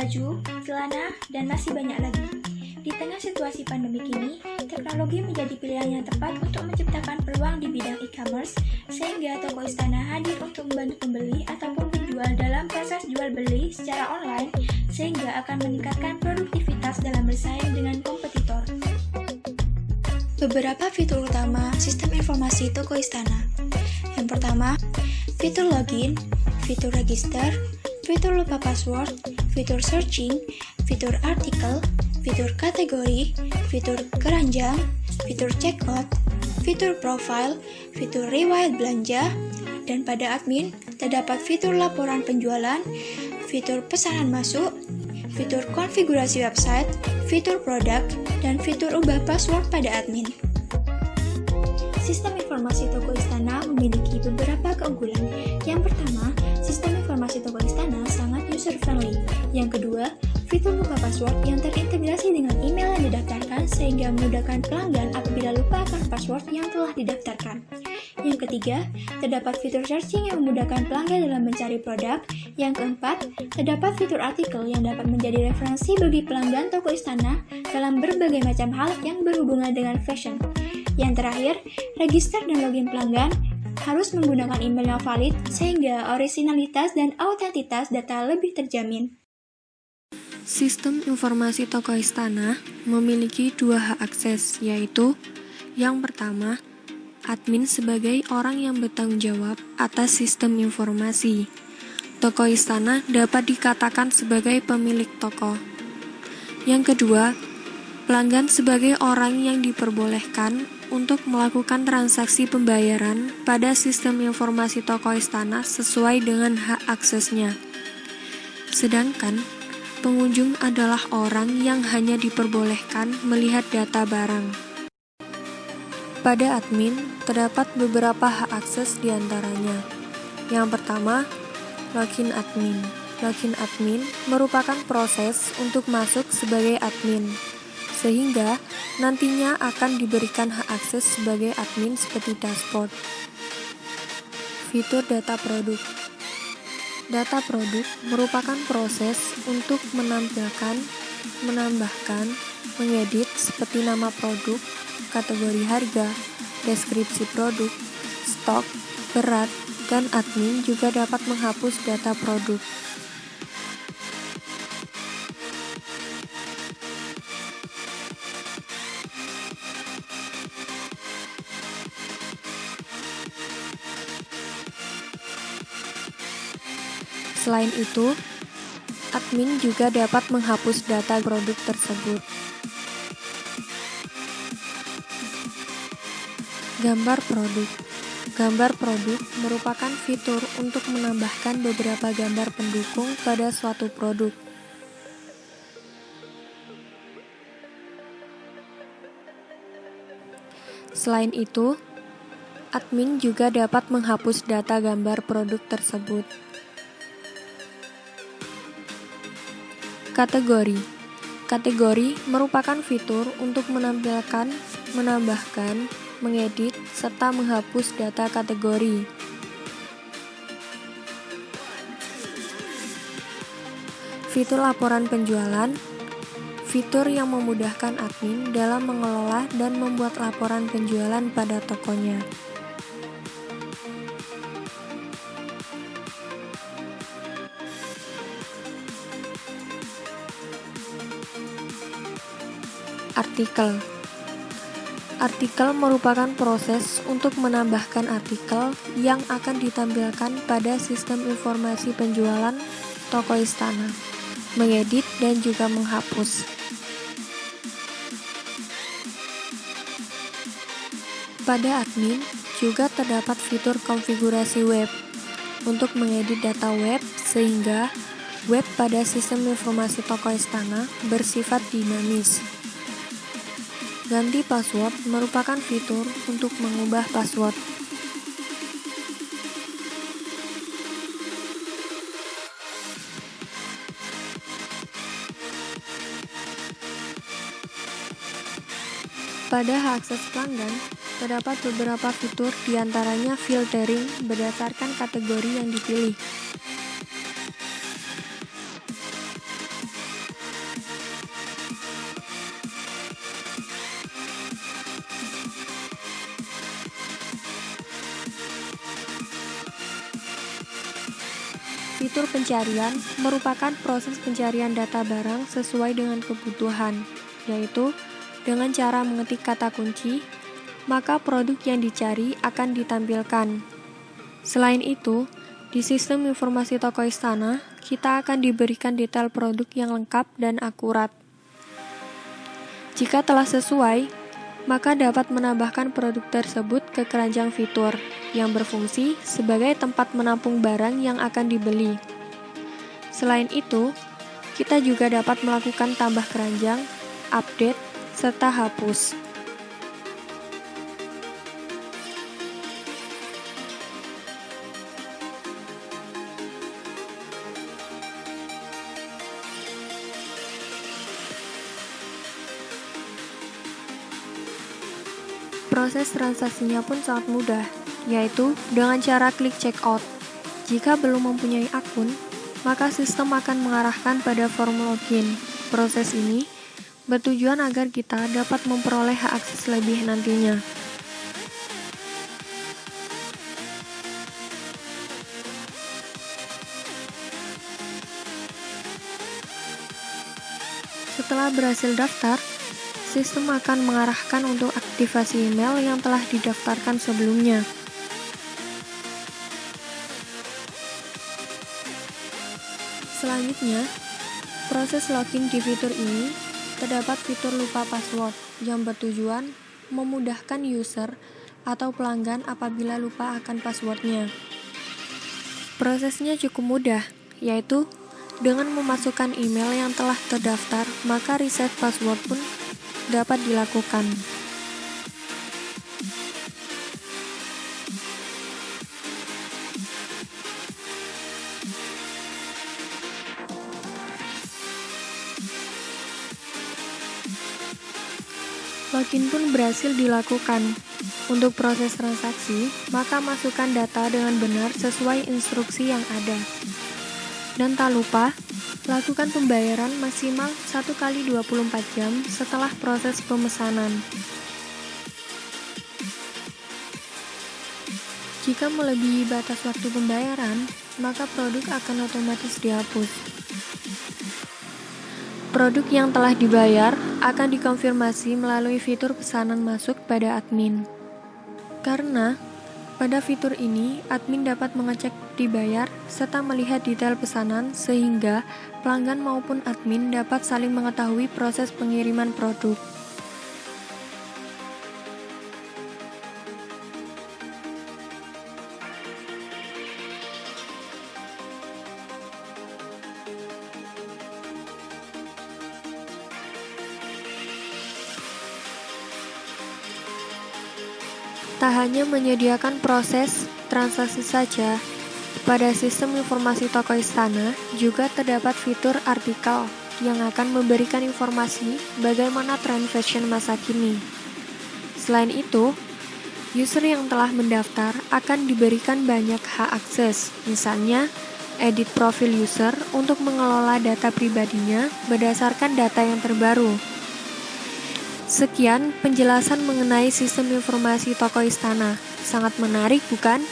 baju, celana, dan masih banyak lagi. Di tengah situasi pandemi kini, teknologi menjadi pilihan yang tepat untuk menciptakan peluang di bidang e-commerce, sehingga toko istana hadir untuk membantu pembeli ataupun penjual dalam proses jual-beli secara online, sehingga akan meningkatkan produktivitas dalam bersaing dengan kompetitor. Beberapa fitur utama sistem informasi toko istana. Yang pertama, fitur login, fitur register, fitur lupa password, fitur searching, fitur artikel, fitur kategori, fitur keranjang, fitur checkout, fitur profile, fitur riwayat belanja, dan pada admin terdapat fitur laporan penjualan, fitur pesanan masuk, fitur konfigurasi website, fitur produk, dan fitur ubah password pada admin. Sistem informasi toko istana memiliki beberapa keunggulan. Yang pertama, sistem informasi toko istana sangat user-friendly. Yang kedua, fitur lupa password yang terintegrasi dengan email yang didaftarkan sehingga memudahkan pelanggan apabila lupa akan password yang telah didaftarkan. Yang ketiga, terdapat fitur searching yang memudahkan pelanggan dalam mencari produk. Yang keempat, terdapat fitur artikel yang dapat menjadi referensi bagi pelanggan toko istana dalam berbagai macam hal yang berhubungan dengan fashion. Yang terakhir, register dan login pelanggan harus menggunakan email yang valid sehingga originalitas dan autentitas data lebih terjamin. Sistem informasi toko istana memiliki dua hak akses, yaitu yang pertama, admin sebagai orang yang bertanggung jawab atas sistem informasi. Toko istana dapat dikatakan sebagai pemilik toko. Yang kedua, pelanggan sebagai orang yang diperbolehkan untuk melakukan transaksi pembayaran pada sistem informasi toko istana sesuai dengan hak aksesnya. Sedangkan pengunjung adalah orang yang hanya diperbolehkan melihat data barang. Pada admin, terdapat beberapa hak akses diantaranya. Yang pertama, login admin. Login admin merupakan proses untuk masuk sebagai admin, sehingga nantinya akan diberikan hak akses sebagai admin seperti dashboard. Fitur data produk. Data produk merupakan proses untuk menampilkan, menambahkan, mengedit seperti nama produk, kategori harga, deskripsi produk, stok, berat, dan admin juga dapat menghapus data produk. Selain itu, admin juga dapat menghapus data produk tersebut. Gambar produk. Gambar produk merupakan fitur untuk menambahkan beberapa gambar pendukung pada suatu produk. Selain itu, admin juga dapat menghapus data gambar produk tersebut. Kategori. Kategori merupakan fitur untuk menampilkan, menambahkan, mengedit, serta menghapus data kategori. Fitur laporan penjualan. Fitur yang memudahkan admin dalam mengelola dan membuat laporan penjualan pada tokonya. Artikel. Artikel merupakan proses untuk menambahkan artikel yang akan ditampilkan pada sistem informasi penjualan toko istana, mengedit dan juga menghapus. Pada admin juga terdapat fitur konfigurasi web untuk mengedit data web sehingga web pada sistem informasi toko istana bersifat dinamis. Ganti password merupakan fitur untuk mengubah password. Pada hak akses pelanggan, terdapat beberapa fitur diantaranya filtering berdasarkan kategori yang dipilih. Fitur pencarian merupakan proses pencarian data barang sesuai dengan kebutuhan, yaitu dengan cara mengetik kata kunci, maka produk yang dicari akan ditampilkan. Selain itu, di sistem informasi toko Istana, kita akan diberikan detail produk yang lengkap dan akurat. Jika telah sesuai, maka dapat menambahkan produk tersebut ke keranjang fitur yang berfungsi sebagai tempat menampung barang yang akan dibeli. Selain itu, kita juga dapat melakukan tambah keranjang, update, serta hapus. Proses transaksinya pun sangat mudah, yaitu dengan cara klik checkout. Jika belum mempunyai akun, maka sistem akan mengarahkan pada form login. Proses ini bertujuan agar kita dapat memperoleh hak akses lebih nantinya. Setelah berhasil daftar, sistem akan mengarahkan untuk aktivasi email yang telah didaftarkan sebelumnya. Selanjutnya, proses login di fitur ini terdapat fitur lupa password yang bertujuan memudahkan user atau pelanggan apabila lupa akan passwordnya. Prosesnya cukup mudah, yaitu dengan memasukkan email yang telah terdaftar, maka reset password pun dapat dilakukan. Login pun berhasil dilakukan. Untuk proses transaksi, maka masukkan data dengan benar sesuai instruksi yang ada. Dan tak lupa, lakukan pembayaran maksimal 1 kali 24 jam setelah proses pemesanan. Jika melebihi batas waktu pembayaran, maka produk akan otomatis dihapus. Produk yang telah dibayar akan dikonfirmasi melalui fitur pesanan masuk pada admin. Karena pada fitur ini, admin dapat mengecek dibayar serta melihat detail pesanan sehingga pelanggan maupun admin dapat saling mengetahui proses pengiriman produk. Tak hanya menyediakan proses transaksi saja, pada sistem informasi toko Istana juga terdapat fitur artikel yang akan memberikan informasi bagaimana tren fashion masa kini. Selain itu, user yang telah mendaftar akan diberikan banyak hak akses, misalnya edit profil user untuk mengelola data pribadinya berdasarkan data yang terbaru. Sekian penjelasan mengenai sistem informasi toko Istana. Sangat menarik, bukan?